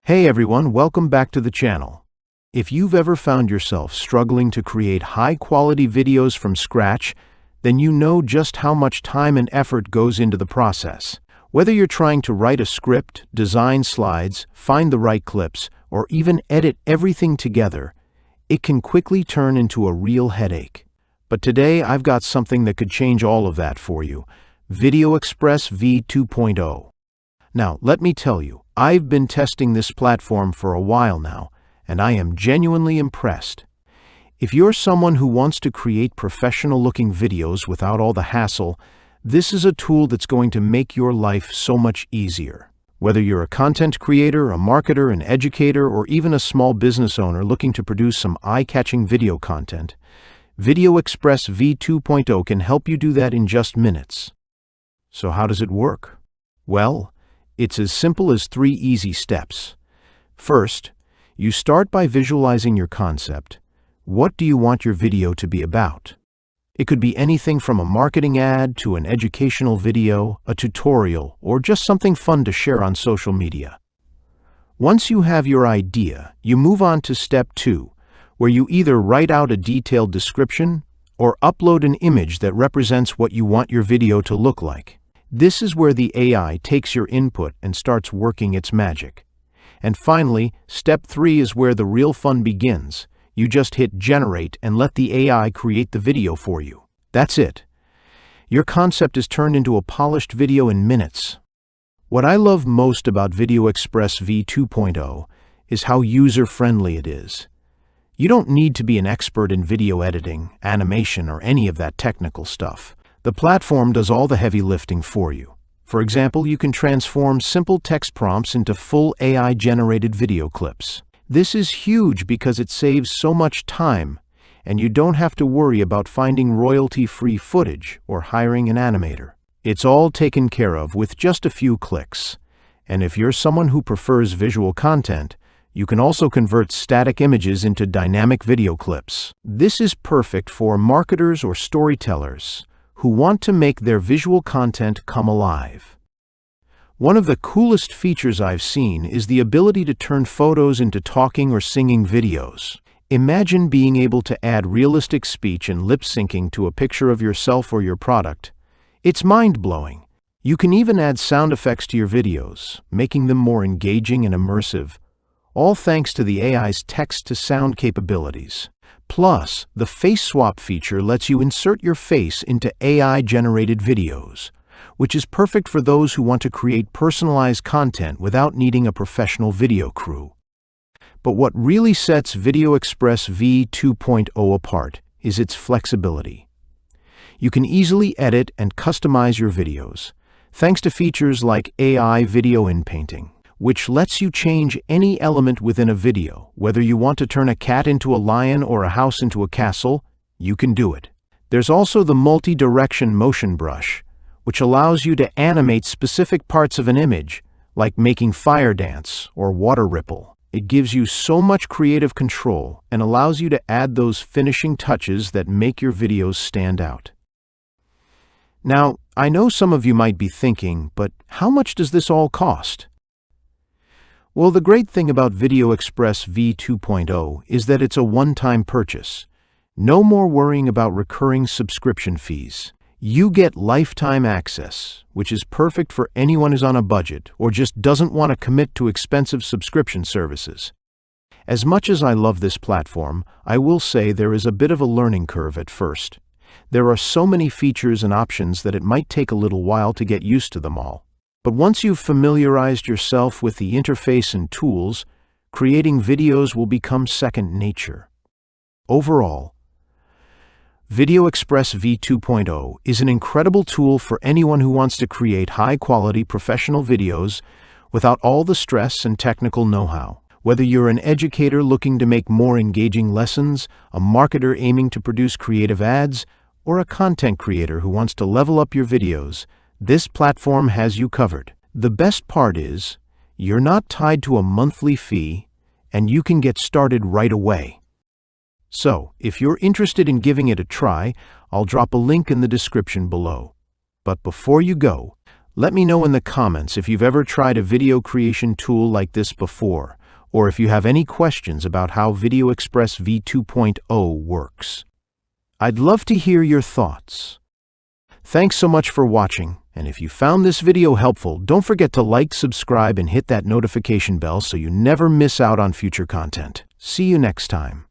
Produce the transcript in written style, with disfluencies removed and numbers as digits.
Hey everyone, welcome back to the channel. If you've ever found yourself struggling to create high-quality videos from scratch, then you know just how much time and effort goes into the process. Whether you're trying to write a script, design slides, find the right clips, or even edit everything together, it can quickly turn into a real headache. But today I've got something that could change all of that for you: VideoExpress v2.0. Now, let me tell you, I've been testing this platform for a while now, and I am genuinely impressed. If you're someone who wants to create professional-looking videos without all the hassle, this is a tool that's going to make your life so much easier. Whether you're a content creator, a marketer, an educator, or even a small business owner looking to produce some eye-catching video content, VideoExpress v2.0 can help you do that in just minutes. So how does it work? Well, it's as simple as 3 easy steps. First, you start by visualizing your concept. What do you want your video to be about? It could be anything from a marketing ad to an educational video, a tutorial, or just something fun to share on social media. Once you have your idea, you move on to step 2, where you either write out a detailed description or upload an image that represents what you want your video to look like. This is where the AI takes your input and starts working its magic. And finally, step 3 is where the real fun begins. You just hit generate and let the AI create the video for you. That's it. Your concept is turned into a polished video in minutes. What I love most about VideoExpress v2.0 is how user-friendly it is. You don't need to be an expert in video editing, animation, or any of that technical stuff. The platform does all the heavy lifting for you. For example, you can transform simple text prompts into full AI-generated video clips. This is huge because it saves so much time, and you don't have to worry about finding royalty-free footage or hiring an animator. It's all taken care of with just a few clicks. And if you're someone who prefers visual content, you can also convert static images into dynamic video clips. This is perfect for marketers or storytellers who want to make their visual content come alive. One of the coolest features I've seen is the ability to turn photos into talking or singing videos. Imagine being able to add realistic speech and lip syncing to a picture of yourself or your product. It's mind-blowing. You can even add sound effects to your videos, making them more engaging and immersive, all thanks to the AI's text-to-sound capabilities. Plus, the face swap feature lets you insert your face into AI-generated videos, which is perfect for those who want to create personalized content without needing a professional video crew. But what really sets VideoExpress v2.0 apart is its flexibility. You can easily edit and customize your videos, thanks to features like AI video inpainting, which lets you change any element within a video. Whether you want to turn a cat into a lion or a house into a castle, you can do it. There's also the multi-direction motion brush, which allows you to animate specific parts of an image, like making fire dance or water ripple. It gives you so much creative control and allows you to add those finishing touches that make your videos stand out. Now, I know some of you might be thinking, but how much does this all cost? Well, the great thing about VideoExpress v2.0 is that it's a one-time purchase. No more worrying about recurring subscription fees. You get lifetime access, which is perfect for anyone who's on a budget or just doesn't want to commit to expensive subscription services. As much as I love this platform, I will say there is a bit of a learning curve at first. There are so many features and options that it might take a little while to get used to them all. But once you've familiarized yourself with the interface and tools, creating videos will become second nature. Overall, VideoExpress v2.0 is an incredible tool for anyone who wants to create high-quality professional videos without all the stress and technical know-how. Whether you're an educator looking to make more engaging lessons, a marketer aiming to produce creative ads, or a content creator who wants to level up your videos, this platform has you covered. The best part is, you're not tied to a monthly fee, and you can get started right away. So, if you're interested in giving it a try, I'll drop a link in the description below. But before you go, Let me know in the comments if you've ever tried a video creation tool like this before, or if you have any questions about how VideoExpress v2.0 works. I'd love to hear your thoughts. Thanks so much for watching, and if you found this video helpful, don't forget to like, subscribe, and hit that notification bell so you never miss out on future content. See you next time.